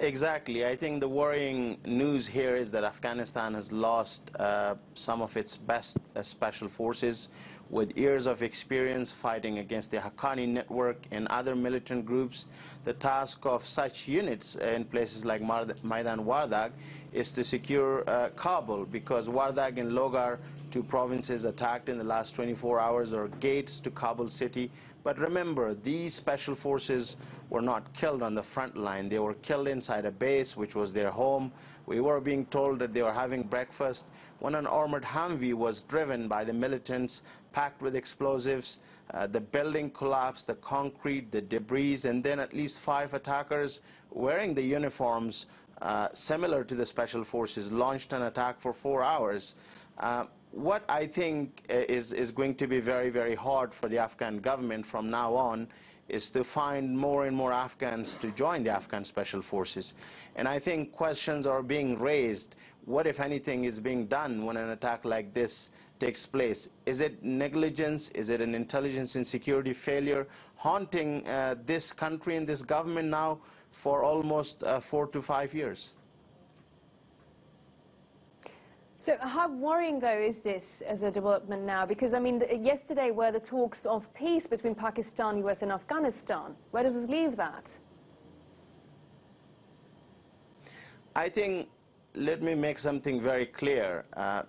Exactly. I think the worrying news here is that Afghanistan has lost some of its best special forces with years of experience fighting against the Haqqani network and other militant groups. The task of such units in places like Maidan Wardak is to secure Kabul, because Wardak and Logar, two provinces attacked in the last 24 hours, are gates to Kabul city. But remember, these special forces were not killed on the front line. They were killed inside a base, which was their home. We were being told that they were having breakfast when an armored Humvee was driven by the militants, packed with explosives. The building collapsed, the concrete, the debris, and then at least 5 attackers wearing the uniforms similar to the special forces launched an attack for 4 hours. What I think is going to be very, very hard for the Afghan government from now on is to find more and more Afghans to join the Afghan special forces. And I think questions are being raised. What, if anything, is being done when an attack like this takes place? Is it negligence? Is it an intelligence and security failure haunting this country and this government now for almost 4 to 5 years? So how worrying, though, is this as a development now? Because, I mean, yesterday were the talks of peace between Pakistan, US and Afghanistan. Where does this leave that? I think, let me make something very clear.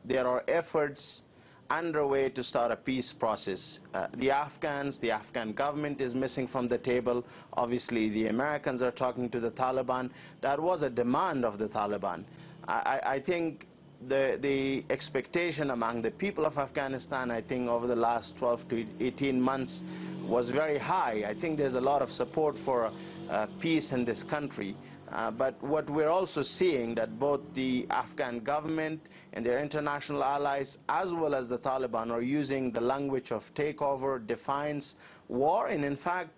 There are efforts underway to start a peace process. The Afghans, the Afghan government is missing from the table. Obviously, the Americans are talking to the Taliban. That was a demand of the Taliban. I think the expectation among the people of Afghanistan, I think over the last 12 to 18 months, was very high. I think there's a lot of support for peace in this country. But what we're also seeing, that both the Afghan government and their international allies, as well as the Taliban, are using the language of takeover, defiance, war, and in fact,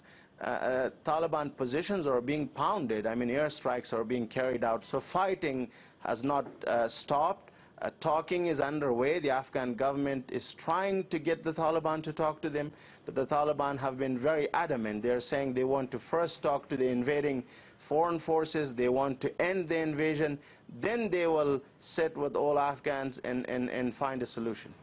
Taliban positions are being pounded. I mean, airstrikes are being carried out. So fighting has not stopped. Talking is underway. The Afghan government is trying to get the Taliban to talk to them, but the Taliban have been very adamant. They're saying they want to first talk to the invading foreign forces. They want to end the invasion. Then they will sit with all Afghans and find a solution.